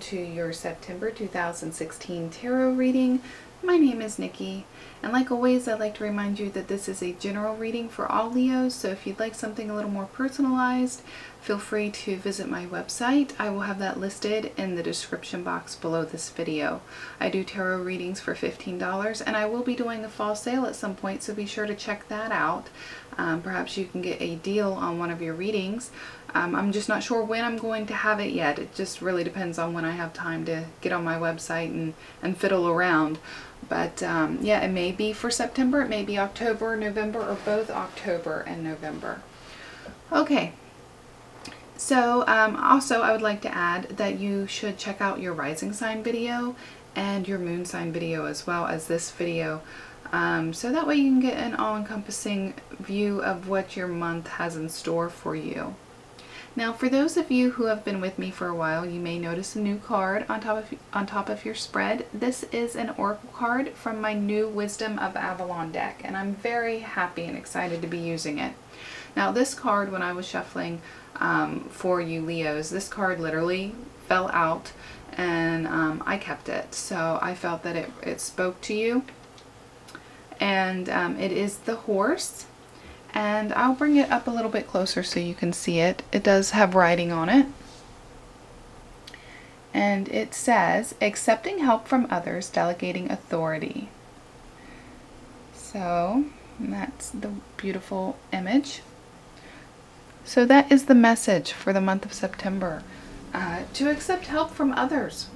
to your September 2016 tarot reading. My name is Nikki, and like always, I'd like to remind you that this is a general reading for all Leos, so if you'd like something a little more personalized, feel free to visit my website. I will have that listed in the description box below this video. I do tarot readings for $15, and I will be doing a fall sale at some point, so be sure to check that out. Perhaps you can get a deal on one of your readings. I'm just not sure when I'm going to have it yet. It just really depends on when I have time to get on my website and fiddle around. But yeah, it may be for September, it may be October, November, or both October and November. Okay, so also I would like to add that you should check out your rising sign video and your moon sign video as well as this video. So that way you can get an all-encompassing view of what your month has in store for you. Now, for those of you who have been with me for a while, you may notice a new card on top of your spread. This is an oracle card from my new Wisdom of Avalon deck, and I'm very happy and excited to be using it. Now, this card, when I was shuffling for you Leos, this card literally fell out, and I kept it. So I felt that it spoke to you, and it is the horse. And I'll bring it up a little bit closer so you can see it. It does have writing on it. And it says, accepting help from others, delegating authority. So that's the beautiful image. So that is the message for the month of September. To accept help from others.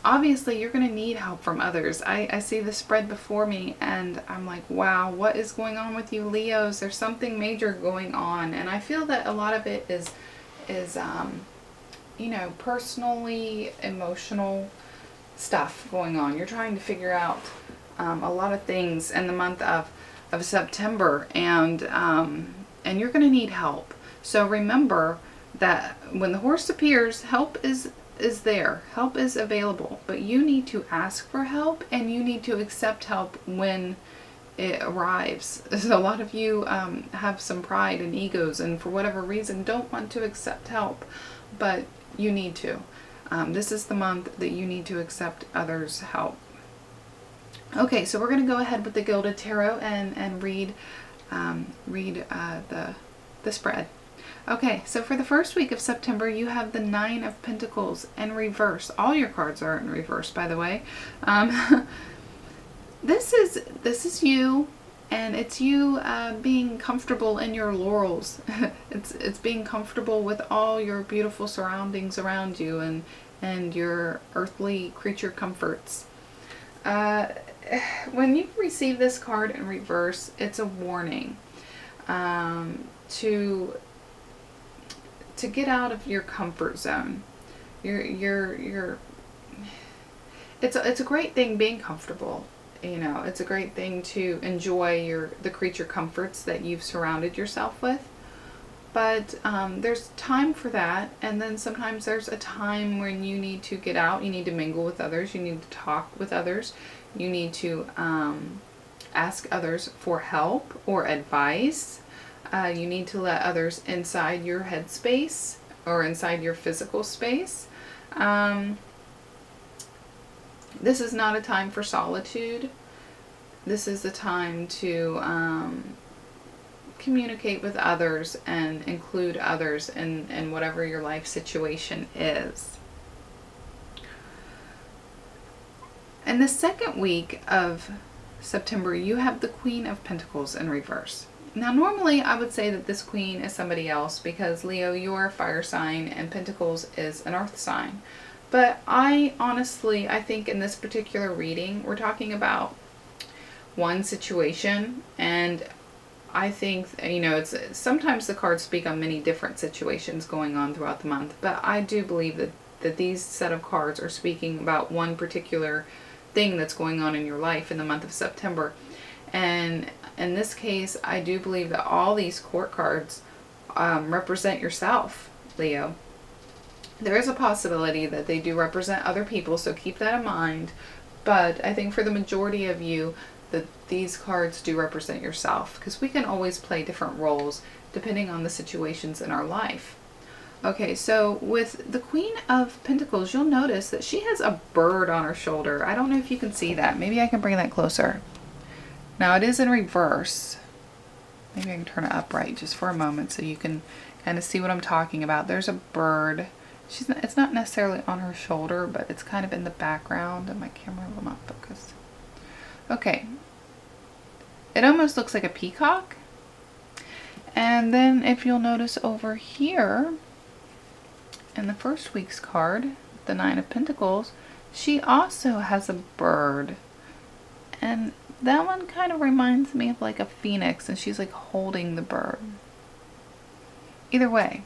Obviously, you're going to need help from others. I see the spread before me, and I'm like, wow, what is going on with you Leos? There's something major going on. And I feel that a lot of it is you know, personally emotional stuff going on. You're trying to figure out a lot of things in the month of September, and you're going to need help. So remember that when the horse appears, help is there. Help is available, but you need to ask for help, and you need to accept help when it arrives. So a lot of you have some pride and egos, and for whatever reason don't want to accept help, but you need to. This is the month that you need to accept others' help. Okay, so we're going to go ahead with the Gilded Tarot and read the spread. Okay, so for the first week of September, you have the Nine of Pentacles in reverse. All your cards are in reverse, by the way. This is you, and it's you being comfortable in your laurels. It's being comfortable with all your beautiful surroundings around you and your earthly creature comforts. When you receive this card in reverse, it's a warning to get out of your comfort zone. It's a great thing being comfortable. You know, it's a great thing to enjoy the creature comforts that you've surrounded yourself with. But there's time for that, and then sometimes there's a time when you need to get out. You need to mingle with others. You need to talk with others. You need to ask others for help or advice. You need to let others inside your headspace or inside your physical space. This is not a time for solitude. This is a time to communicate with others and include others in whatever your life situation is. In the second week of September, you have the Queen of Pentacles in reverse. Now, normally I would say that this queen is somebody else because, Leo, you're a fire sign and Pentacles is an earth sign. But I think in this particular reading, we're talking about one situation, and I think, you know, sometimes the cards speak on many different situations going on throughout the month, but I do believe that these set of cards are speaking about one particular thing that's going on in your life in the month of September. And in this case, I do believe that all these court cards represent yourself, Leo. There is a possibility that they do represent other people, so keep that in mind. But I think for the majority of you, that these cards do represent yourself, because we can always play different roles depending on the situations in our life. Okay, so with the Queen of Pentacles, you'll notice that she has a bird on her shoulder. I don't know if you can see that. Maybe I can bring that closer. Now it is in reverse. Maybe I can turn it upright just for a moment so you can kind of see what I'm talking about. There's a bird. It's not necessarily on her shoulder, but it's kind of in the background, and my camera will not focus. Okay. It almost looks like a peacock. And then if you'll notice over here, in the first week's card, the Nine of Pentacles, she also has a bird. And that one kind of reminds me of like a phoenix, and she's like holding the bird. Either way,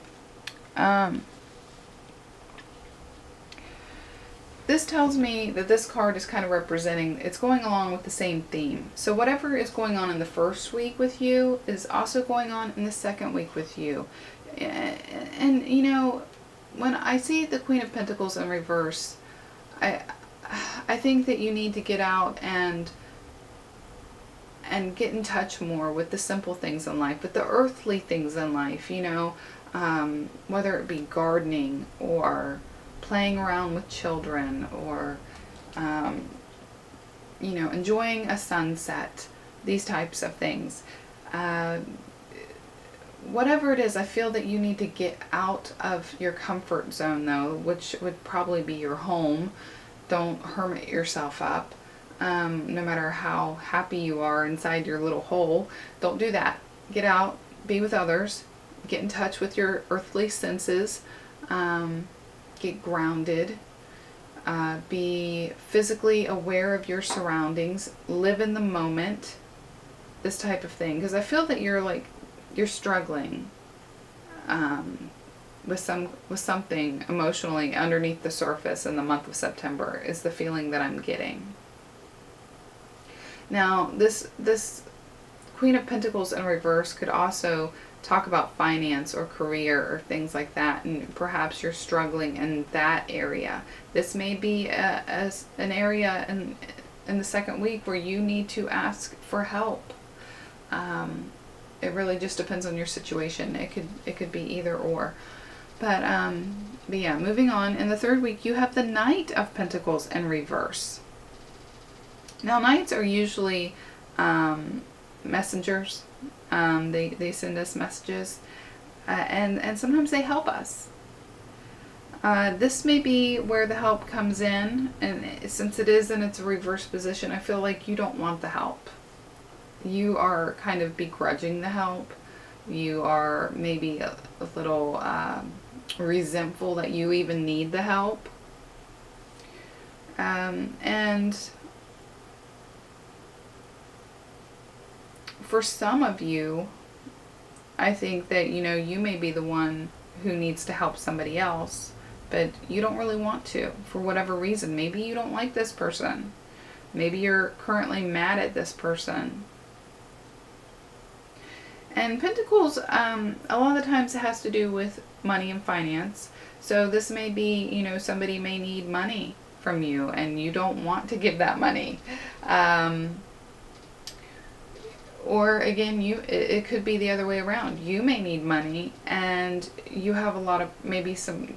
this tells me that this card is kind of representing, it's going along with the same theme. So whatever is going on in the first week with you is also going on in the second week with you. And you know, when I see the Queen of Pentacles in reverse, I think that you need to get out and get in touch more with the simple things in life, with the earthly things in life, you know, whether it be gardening or playing around with children or, you know, enjoying a sunset, these types of things. Whatever it is, I feel that you need to get out of your comfort zone, though, which would probably be your home. Don't hermit yourself up. No matter how happy you are inside your little hole, don't do that. Get out, be with others, get in touch with your earthly senses, get grounded, be physically aware of your surroundings, live in the moment, this type of thing. Because I feel that you're struggling with something emotionally underneath the surface in the month of September is the feeling that I'm getting. Now, this Queen of Pentacles in reverse could also talk about finance or career or things like that, and perhaps you're struggling in that area. This may be an area in the second week where you need to ask for help. It really just depends on your situation. It could be either or. But yeah, moving on. In the third week, you have the Knight of Pentacles in reverse. Now, knights are usually messengers. They send us messages, and sometimes they help us. This may be where the help comes in, and since it is in its reverse position, I feel like you don't want the help. You are kind of begrudging the help. You are maybe a little resentful that you even need the help. And for some of you, I think that, you know, you may be the one who needs to help somebody else, but you don't really want to for whatever reason. Maybe you don't like this person. Maybe you're currently mad at this person. And Pentacles, a lot of the times it has to do with money and finance. So this may be, you know, somebody may need money from you and you don't want to give that money. Or again, it could be the other way around. You may need money and you have a lot of, maybe some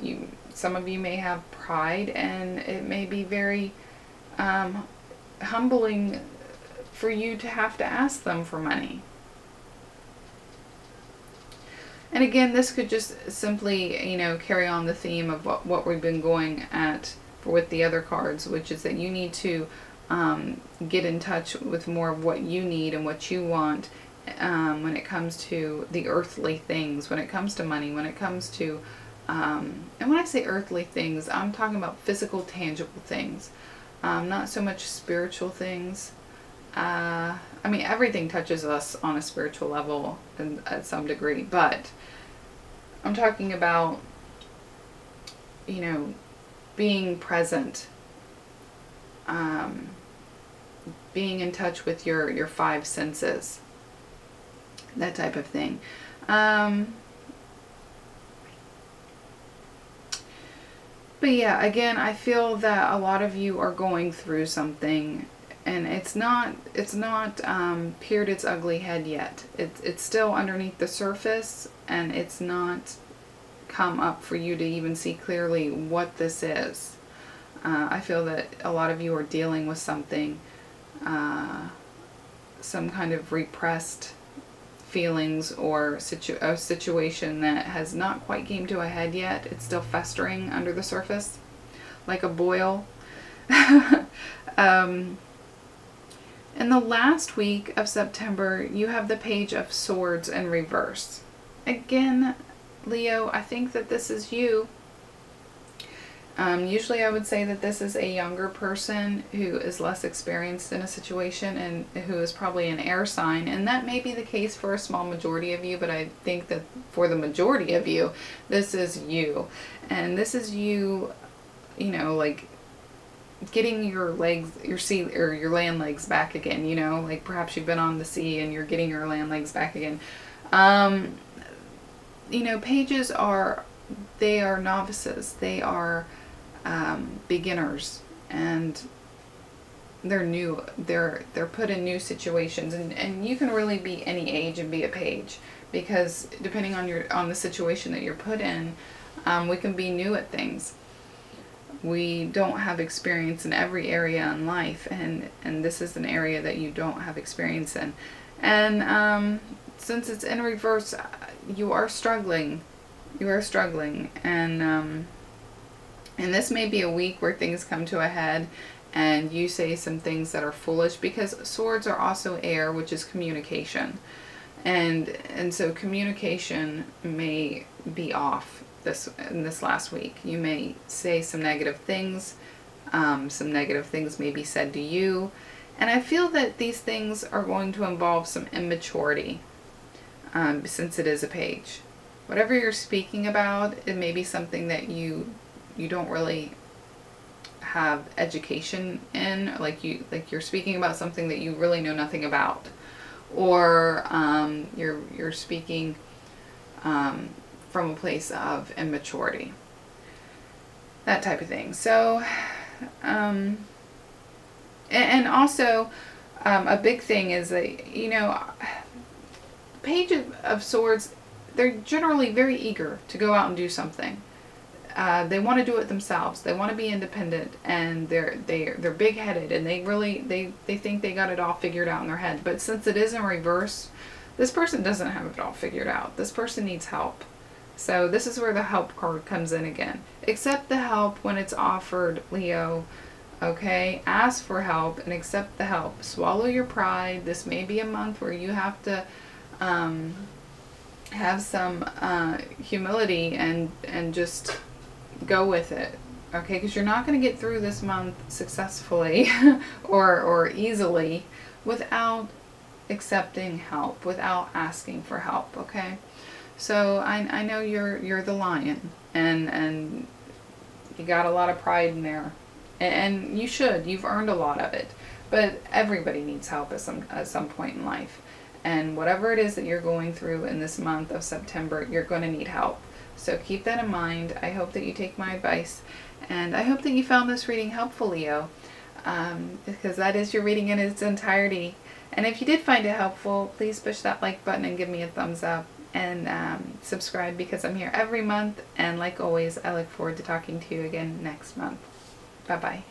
of you may have pride, and it may be very humbling for you to have to ask them for money. And again, this could just simply, you know, carry on the theme of what we've been going at with the other cards, which is that you need to get in touch with more of what you need and what you want when it comes to the earthly things, when it comes to money, when it comes to, and when I say earthly things, I'm talking about physical, tangible things, not so much spiritual things. I mean, everything touches us on a spiritual level at some degree, but I'm talking about, you know, being present, being in touch with your five senses, that type of thing. But yeah, again, I feel that a lot of you are going through something, and it's not peered its ugly head yet. It's still underneath the surface, and it's not come up for you to even see clearly what this is. I feel that a lot of you are dealing with something, some kind of repressed feelings or a situation that has not quite came to a head yet. It's still festering under the surface like a boil. In the last week of September, you have the Page of Swords in reverse. Again, Leo, I think that this is you. Usually I would say that this is a younger person who is less experienced in a situation and who is probably an air sign. And that may be the case for a small majority of you, but I think that for the majority of you, this is you. And this is you, you know, like getting your legs, your sea or your land legs back again, you know, like perhaps you've been on the sea and you're getting your land legs back again. You know, pages are, they are novices. They are beginners, and they're new. They're put in new situations, and you can really be any age and be a page, because depending on the situation that you're put in, we can be new at things. We don't have experience in every area in life, and this is an area that you don't have experience in. And since it's in reverse, you are struggling. You are struggling, and this may be a week where things come to a head and you say some things that are foolish, because swords are also air, which is communication. And so communication may be off in this last week. You may say some negative things. Some negative things may be said to you. And I feel that these things are going to involve some immaturity, since it is a page. Whatever you're speaking about, it may be something that you don't really have education in, like you're speaking about something that you really know nothing about, or you're speaking from a place of immaturity, that type of thing. So and also a big thing is that, you know, Page of Swords, they're generally very eager to go out and do something. They want to do it themselves. They want to be independent, and they're big-headed, and they think they got it all figured out in their head. But since it is in reverse, this person doesn't have it all figured out. This person needs help. So this is where the help card comes in again. Accept the help when it's offered, Leo. Okay? Ask for help and accept the help. Swallow your pride. This may be a month where you have to have some humility and just go with it, okay? Because you're not going to get through this month successfully or easily without accepting help, without asking for help, okay? So I know you're the lion, and you got a lot of pride in there, and you should. You've earned a lot of it, but everybody needs help at some point in life. And whatever it is that you're going through in this month of September, you're going to need help. So keep that in mind. I hope that you take my advice, and I hope that you found this reading helpful, Leo, because that is your reading in its entirety. And if you did find it helpful, please push that like button and give me a thumbs up, and subscribe, because I'm here every month. And like always, I look forward to talking to you again next month. Bye-bye.